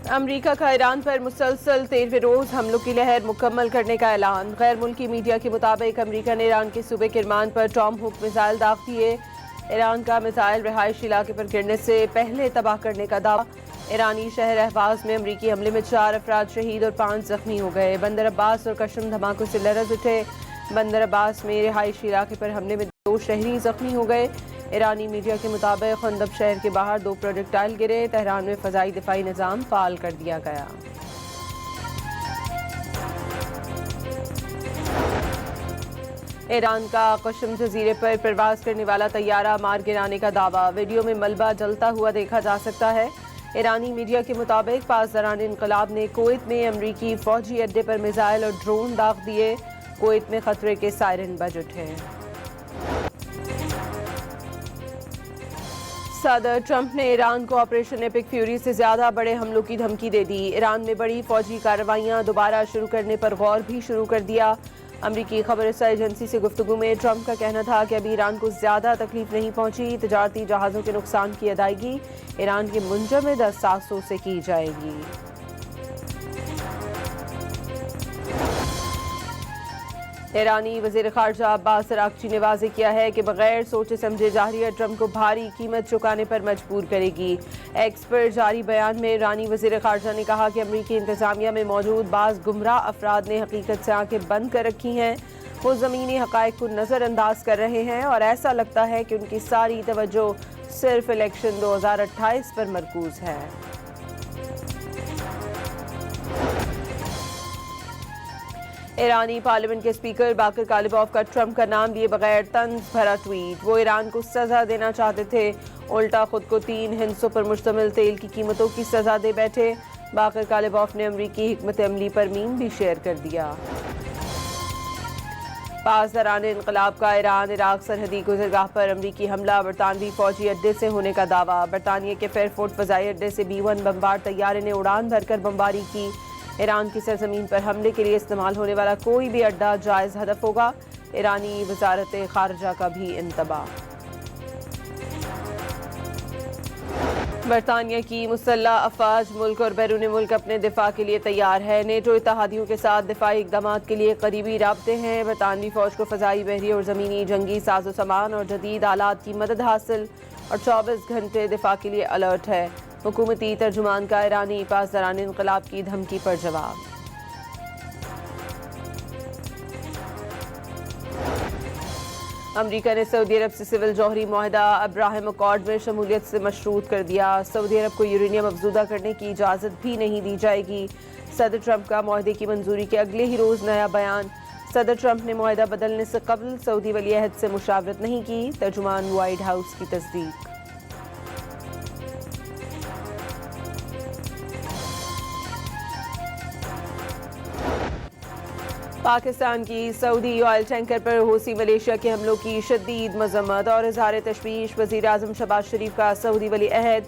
अमरीका का ईरान पर मुसलसल 13वें रोज हमलों की लहर मुकम्मल करने का ऐलान। गैर मुल्की मीडिया के मुताबिक अमरीका ने ईरान के सूबे किरमान पर टॉम हुक मिसाइल दाग दिए। ईरान का मिसाइल रिहायशी इलाके पर गिरने से पहले तबाह करने का दावा। ईरानी शहर अहवाज में अमरीकी हमले में 4 अफराद शहीद और 5 जख्मी हो गए। बंदर अब्बास और कशम धमाकों से लरज उठे। बंदर अब्बास में रिहायशी इलाके पर हमले में 2 शहरी जख्मी हो गए। ईरानी मीडिया के मुताबिक खंदब शहर के बाहर 2 प्रोजेक्टाइल गिरे। तेहरान में फ़ज़ाई दिफाई निज़ाम फ़ाल कर दिया गया। ईरान का कशम जजीरे पर प्रवास करने वाला तैयारा मार गिराने का दावा। वीडियो में मलबा जलता हुआ देखा जा सकता है। ईरानी मीडिया के मुताबिक पासदारान इनकलाब ने कुवैत में अमरीकी फौजी अड्डे पर मिसाइल और ड्रोन दाग दिए। कुवैत में खतरे के सायरन बज उठे। सदर ट्रंप ने ईरान को ऑपरेशन एपिक फ्यूरी से ज्यादा बड़े हमलों की धमकी दे दी। ईरान में बड़ी फौजी कार्रवाइयां दोबारा शुरू करने पर गौर भी शुरू कर दिया। अमरीकी खबररसा एजेंसी से गुफ्तगू में ट्रंप का कहना था कि अभी ईरान को ज्यादा तकलीफ नहीं पहुंची। तजारती जहाज़ों के नुकसान की अदायगी ईरान के मुंजमद असासों से की जाएगी। ईरानी वज़ीर ख़ारजा अब्बास अराग़ची ने वाज़ेह किया है कि बगैर सोचे समझे जाहिरिया ट्रंप को भारी कीमत चुकाने पर मजबूर करेगी। एक्स पर जारी बयान में ईरानी वज़ीर ख़ारजा ने कहा कि अमरीकी इंतज़ामिया में मौजूद बाज़ गुमराह अफराद ने हकीकत से आंखें बंद कर रखी हैं। वो ज़मीनी हक़ाइक़ को नज़रअंदाज कर रहे हैं और ऐसा लगता है कि उनकी सारी तवज्जो सिर्फ इलेक्शन 2028 पर मरकूज़ है। ईरानी पार्लियामेंट के स्पीकर बाकर कालिबॉफ का ट्रंप का नाम लिए बगैर तंज भरा ट्वीट। वो ईरान को सजा देना चाहते थे, उल्टा खुद को 3 हिस्सों पर मुश्तमिल तेल की कीमतों की सजा दे बैठे। बाकर कालिबॉफ ने अमरीकी हिकमत अमली पर मीम भी शेयर कर दिया। पासदारान इनकलाब का ईरान इराक सरहदी गुजरगाह पर अमरीकी हमला। बरतानवी फौजी अड्डे से होने का दावा। बरतानिया के फेयरफोर्ट फ़ज़ाई अड्डे से B-1 बमबार तैयारे ने उड़ान भरकर बमबारी की। ईरान की सरजमीन पर हमले के लिए इस्तेमाल होने वाला कोई भी अड्डा जायज़ हदफ होगा। ईरानी वज़ारत ख़ारजा का भी इंतबाह। बरतानिया की मुसल्लह अफ़वाज मुल्क और बैरून मुल्क अपने दिफा के लिए तैयार है। नेटो इत्तेहादियों के साथ दिफाई इक़दामात के लिए करीबी राब्ते हैं। बरतानवी फ़ौज को फ़ज़ाई, बहरी और ज़मीनी जंगी साजो सामान और जदीद आलात की मदद हासिल और 24 घंटे दिफा के लिए अलर्ट है। हुकूमती तर्जुमान का ईरानी पासदारान इनकलाब की धमकी पर जवाब। अमरीका ने सऊदी अरब से सिविल जौहरी मुआहदा अब्राहम अकॉर्ड में शमूलियत से मशरूत कर दिया। सऊदी अरब को यूरेनियम अफजुदा करने की इजाज़त भी नहीं दी जाएगी। सदर ट्रंप का मुआहदे की मंजूरी के अगले ही रोज़ नया बयान। सदर ट्रंप ने मुआहदा बदलने से कबल सऊदी वली अहद से मुशावरत नहीं की। तर्जुमान व्हाइट हाउस की तस्दीक। पाकिस्तान की सऊदी ऑयल टैंकर पर हूसी मलेशिया के हमलों की शदीद मजम्मत और इज़हार तशवीश। वज़ीर आज़म शहबाज शरीफ का सऊदी वली अहद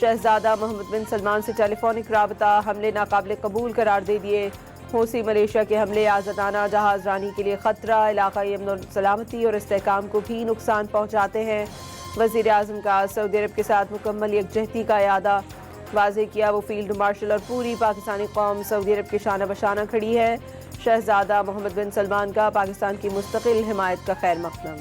शहजादा मोहम्मद बिन सलमान से टेलीफोनिक राबता। हमले नाकाबिल कबूल करार दे दिए। हूसी मलेशिया के हमले आज़ादाना जहाज़ रानी के लिए ख़तरा, इलाक़ाई अमन और सलामती और इस्तेहकाम को भी नुकसान पहुँचाते हैं। वज़ीर आज़म का सऊदी अरब के साथ मुकम्मल यकजहती का इरादा। वाज़ेह किया वो फील्ड मार्शल और पूरी पाकिस्तानी कौम सऊदी अरब के शाना बशाना खड़ी है। शहजादा मोहम्मद बिन सलमान का पाकिस्तान की मुस्तकिल हिमायत का खैर मक़दम।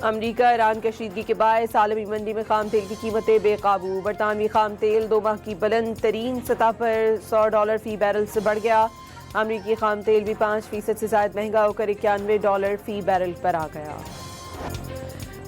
अमरीका ईरान कशीदगी के बायस आलमी मंडी में खाम तेल की कीमतें बेकाबू। बरतानवी खाम तेल 2 माह की बुलंद तरीन सतह पर $100 फी बैरल से बढ़ गया। अमरीकी खाम तेल भी 5% से ज़ायद महंगा होकर $91 फी बैरल पर आ गया।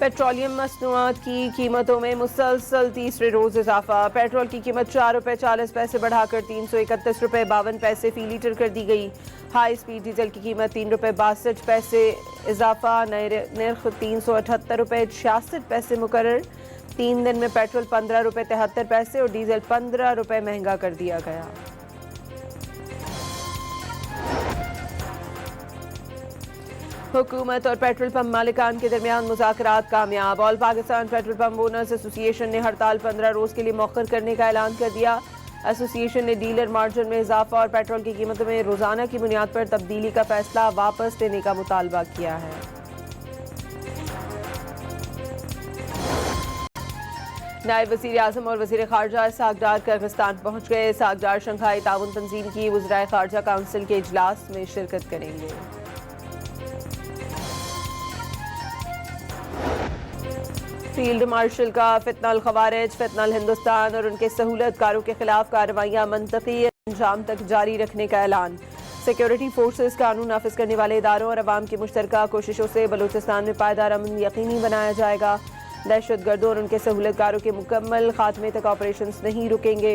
पेट्रोलियम मसनूआत की कीमतों में मुसलसल 3रे रोज़ इजाफा। पेट्रोल की कीमत ₹4.40 बढ़ाकर ₹331.52 फी लीटर कर दी गई। हाई स्पीड डीजल की कीमत ₹3.62 इजाफा। नए निर्ख ₹378.66 मुकर्रर। 3 दिन में पेट्रोल ₹15.73 और डीजल ₹15 महंगा कर दिया गया। हुकूमत और पेट्रोल पंप मालिकान के दरमियान मुज़ाकरात कामयाब। All Pakistan petrol pump owners association ने हड़ताल 15 रोज़ के लिए मौखर करने का ऐलान कर दिया। एसोसिएशन ने डीलर मार्जिन में इजाफा और पेट्रोल की कीमतों में रोजाना की बुनियाद पर तब्दीली का फैसला वापस लेने का मुतालबा किया है। नायब वज़ीर आज़म और वज़ीर ख़ारजा इसहाक़ डार किर्गिस्तान पहुँच गए। इसहाक़ डार शंघाई ताउन तंजीम की वज़राए ख़ारजा काउंसिल के इजलास में शिरकत करेंगे। फील्ड मार्शल का फितनल खवारिज, फितनल हिंदुस्तान और उनके सहूलतकारों के खिलाफ कार्रवाइयाँ मंतकी अंजाम तक जारी रखने का ऐलान। सिक्योरिटी फोर्सेस कानून नाफिज करने वाले इदारों और अवाम की मुश्तरका कोशिशों से बलूचिस्तान में पायदार अमन यकीनी बनाया जाएगा। दहशतगर्दों और उनके सहूलतकारों के मुकम्मल खात्मे तक ऑपरेशंस नहीं रुकेंगे।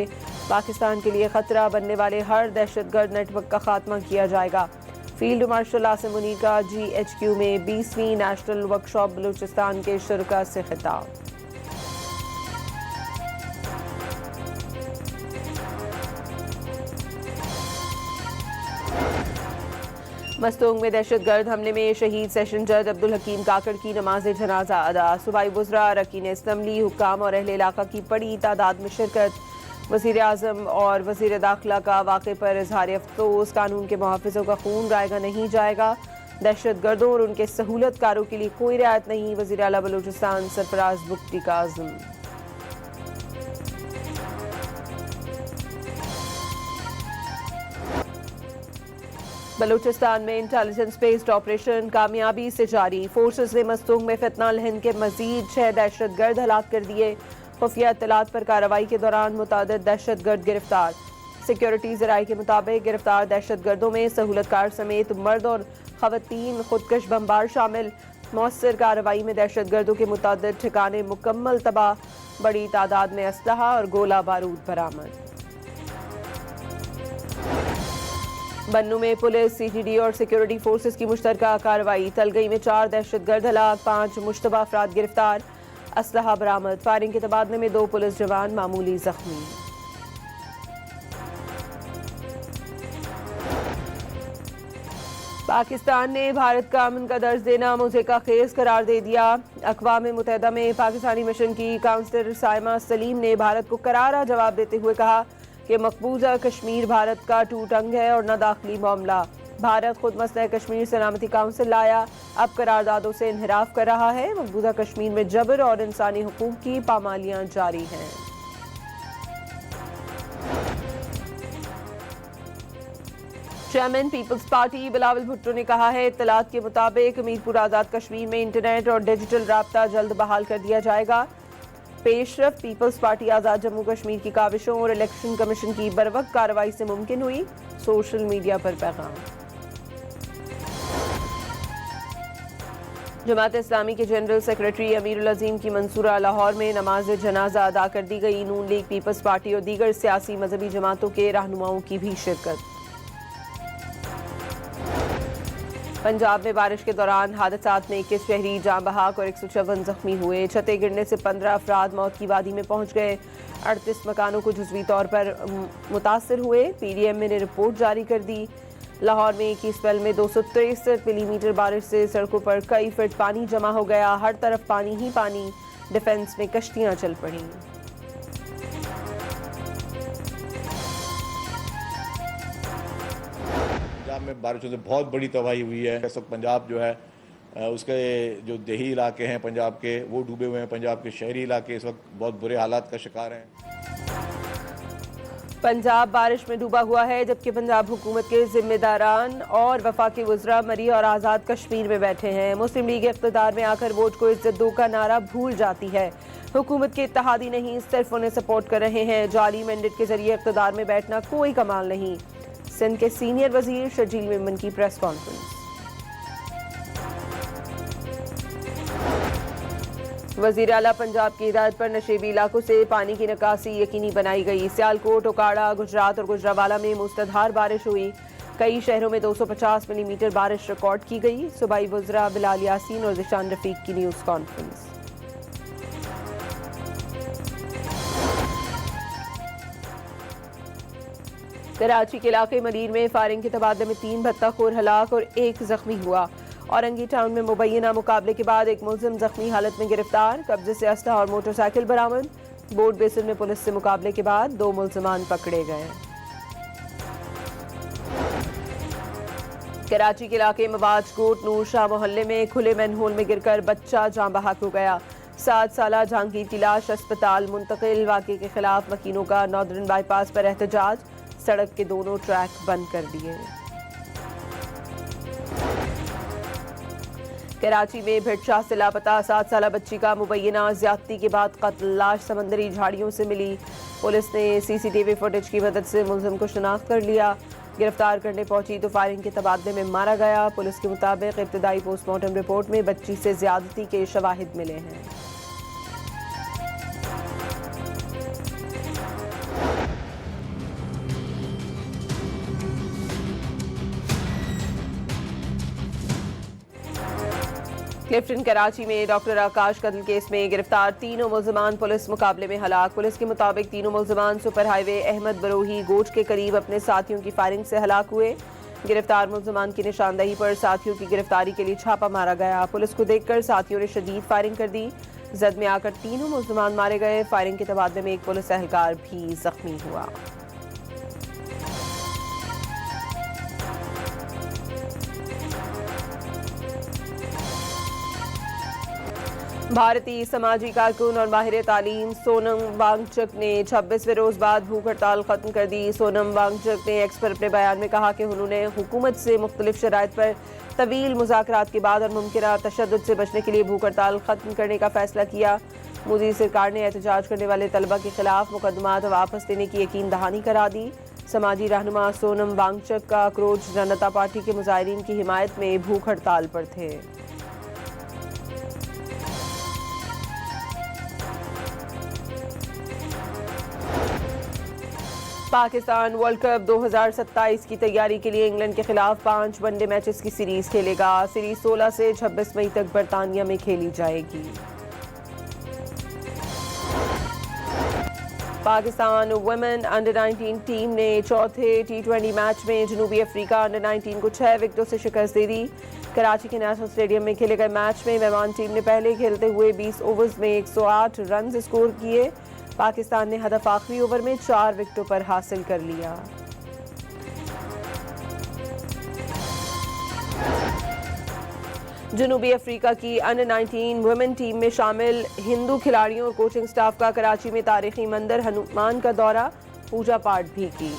पाकिस्तान के लिए खतरा बनने वाले हर दहशतगर्द नेटवर्क का खात्मा किया जाएगा। फील्ड मार्शल आसिम मुनीर का GHQ में 20वीं नेशनल वर्कशॉप बलूचिस्तान के शुरका से खिताब। मस्तूंग में दहशतगर्द हमले में शहीद सेशन जज अब्दुल हकीम काकड़ की नमाज जनाजा अदा। सूबाई वुज़रा, अरकान असम्बली, हुक्काम और अहले इलाका की बड़ी तादाद में शिरकत। वज़ीर आज़म और वज़ीर दाखिला का वाक़े पर इज़हार अफ़सोस। कानून के मुहाफ़िज़ों का खून रायगा नहीं जाएगा। दहशतगर्दों और उनके सहूलतकारों के लिए कोई रियायत नहीं। वज़ीर आला बलूचिस्तान सरफराज बुख्ती का आज़म। बलूचिस्तान में इंटेलिजेंस बेस्ड ऑपरेशन कामयाबी से जारी। फोर्सेस ने मस्तूंग में फितनल हिंद के मजीद 6 दहशतगर्द हलाक कर दिए। खुफिया इत्तलात पर कार्रवाई के दौरान मुतादिद दहशतगर्द गिरफ्तार। सिक्योरिटी ज़राए के मुताबिक गिरफ्तार दहशतगर्दों में सहूलतकार समेत मर्द और खवातीन खुदकश बमबार शामिल। मौसर कार्रवाई में दहशतगर्दों के मुतादिद ठिकाने मुकम्मल तबाह। बड़ी तादाद में असलहा और गोला बारूद बरामद। बन्नू में पुलिस, CTD और सिक्योरिटी फोर्सेस की मुश्तरका कार्रवाई। तलगई में 4 दहशतगर्द हलाक, 5 मुश्तबा अफराद गिरफ्तार। असलहा बरामद। फायरिंग के तबादले में 2 पुलिस जवान मामूली जख्मी। पाकिस्तान ने भारत का अमन का दर्ज देना मुझे का खेज करार दे दिया। अक़वाम मुत्तहिदा में पाकिस्तानी मिशन की काउंसलर साइमा सलीम ने भारत को करारा जवाब देते हुए कहा कि मकबूजा कश्मीर भारत का टूट अंग है और न दाखिली मामला। भारत खुद मसला कश्मीर सलामती काउंसिल लाया, अब करारदादों से इनहिराफ कर रहा है। मकबूजा कश्मीर में जबर और इंसानी हुकूक की पामालियां जारी हैं। Chairman peoples party Bilawal Bhutto ने कहा है, इत्तलात के मुताबिक मीरपुर आज़ाद कश्मीर में इंटरनेट और डिजिटल राब्ता जल्द बहाल कर दिया जाएगा। पेशरफ पीपल्स पार्टी आज़ाद जम्मू कश्मीर की काविशों और इलेक्शन कमीशन की बरवक्त कार्रवाई से मुमकिन हुई। सोशल मीडिया पर पैगाम। जमात इस्लामी के जनरल सेक्रेटरी अमीरुल अजीम की मंसूरा लाहौर में नमाज जनाजा अदा कर दी गई। नून लीग, पीपल्स पार्टी और दीगर सियासी मजहबी जमातों के रहनुमाओं की भी शिरकत। पंजाब में बारिश के दौरान हादसात में 21 शहरी जाँ बहक और 154 जख्मी हुए। छतें गिरने से 15 अफराद मौत की वादी में पहुंच गए। 38 मकानों को जुज़वी तौर पर मुतासर हुए। PDM ने रिपोर्ट जारी कर दी। लाहौर में एक ही स्पेल में 263 मिलीमीटर बारिश से सड़कों पर कई फीट पानी जमा हो गया। हर तरफ पानी ही पानी। डिफेंस में कश्तियां चल पड़ी। पंजाब में बारिशों से बहुत बड़ी तबाही हुई है। इस वक्त पंजाब जो है उसके जो देही इलाके हैं पंजाब के, वो डूबे हुए हैं। पंजाब के शहरी इलाके इस वक्त बहुत बुरे हालात का शिकार हैं। पंजाब बारिश में डूबा हुआ है, जबकि पंजाब हुकूमत के जिम्मेदारान और वफाकी वज़रा मरी और आज़ाद कश्मीर में बैठे हैं। मुस्लिम लीग इक़्तिदार में आकर वोट को इज्जत दो का नारा भूल जाती है। हुकूमत के इत्तेहादी नहीं, सिर्फ उन्हें सपोर्ट कर रहे हैं। जाली मैंडेट के जरिए इक़्तिदार में बैठना कोई कमाल नहीं। सिंध के सीनियर वजीर शर्जील मेमन की प्रेस कॉन्फ्रेंस। वज़ीर आला पंजाब की हिदायत पर नशेबी इलाकों से पानी की निकासी यकीनी बनाई गई। सियालकोट, ओकाड़ा, गुजरात और गुजरावाला में मूसलाधार बारिश हुई। कई शहरों में 250 मिलीमीटर बारिश रिकॉर्ड की गई। सूबाई वज़रा बिलाल यासीन और ज़िशान रफीक की न्यूज़ कॉन्फ्रेंस। कराची के इलाके मरीर में फायरिंग के तबादले में 3 भत्ताखोर हलाक और 1 जख्मी हुआ। औरंगी टाउन में मुबैना मुकाबले के बाद एक मुलजिम जख्मी हालत में गिरफ्तार। कब्जे से असलहा और मोटरसाइकिल बरामद। बोर्ड बेसिन में पुलिस से मुकाबले के बाद 2 मुलजिमान पकड़े गए। कराची के इलाके मवाज कोट नूर शाह मोहल्ले में खुले मैनहोल में गिरकर बच्चा जाँ बहक हो गया। 7 साला जहांगीर की लाश अस्पताल मुंतकिल। वाक़े के खिलाफ मकीनों का नॉर्दर्न बाईपास पर एहतजाज, सड़क के दोनों ट्रैक बंद कर दिए। कराची में भिटशाह से लापता 7 साला बच्ची का मुबैना ज्यादती के बाद कत्ल, लाश समंदरी झाड़ियों से मिली। पुलिस ने CCTV फुटेज की मदद से मुलजिम को शनाख्त कर लिया। गिरफ्तार करने पहुंची तो फायरिंग के तबादले में मारा गया। पुलिस के मुताबिक इब्तदाई पोस्टमार्टम रिपोर्ट में बच्ची से ज्यादती के शवाहिद मिले हैं। क्लिफ्टन कराची में डॉक्टर आकाश कत्ल केस में गिरफ्तार तीनों मुल्जिमान पुलिस मुकाबले में हलाक। पुलिस के मुताबिक तीनों मुल्जिमान सुपर हाईवे अहमद बरोही गोच के करीब अपने साथियों की फायरिंग से हलाक हुए। गिरफ्तार मुल्जिमान की निशानदही पर साथियों की गिरफ्तारी के लिए छापा मारा गया। पुलिस को देखकर साथियों ने शदीद फायरिंग कर दी। जद में आकर तीनों मुल्जिमान मारे गए। फायरिंग के तबादले में एक पुलिस एहलकार भी जख्मी हुआ। भारतीय समाजी कारकुन और माहिर तालीम सोनम वांगचुक ने 26वें रोज बाद भूख हड़ताल खत्म कर दी। सोनम वांगचुक ने एक्स पर अपने बयान में कहा कि उन्होंने हुकूमत से मुख्तलिफ शराइत पर तवील मुज़ाकरात के बाद और मुमकिन तशद्दुद से बचने के लिए भूख हड़ताल खत्म करने का फैसला किया। मोदी सरकार ने एहतजाज करने वाले तलबा के खिलाफ मुकदमात वापस लेने की यकीन दहानी करा दी। समाजी रहनुमा सोनम वांगचुक का क्रोच जनता पार्टी के मुजाहिरीन की हिमायत में भूख हड़ताल पर थे। पाकिस्तान वर्ल्ड कप 2027 की तैयारी के लिए इंग्लैंड के खिलाफ 5 वनडे मैचेस की सीरीज खेलेगा। सीरीज 16 से 26 मई तक बरतानिया में खेली जाएगी। पाकिस्तान वुमेन अंडर 19 टीम ने चौथे T20 मैच में जनूबी अफ्रीका अंडर 19 को 6 विकेटों से शिकस्त दे दी। कराची के नेशनल स्टेडियम में खेले गए मैच में मेहमान टीम ने पहले खेलते हुए 20 ओवर्स में 108 रन स्कोर किए। पाकिस्तान ने हदफ आखिरी ओवर में 4 विकेटों पर हासिल कर लिया। जनूबी अफ्रीका की अंडर 19 वुमेन टीम में शामिल हिंदू खिलाड़ियों और कोचिंग स्टाफ का कराची में तारीखी मंदिर हनुमान का दौरा, पूजा पाठ भी की।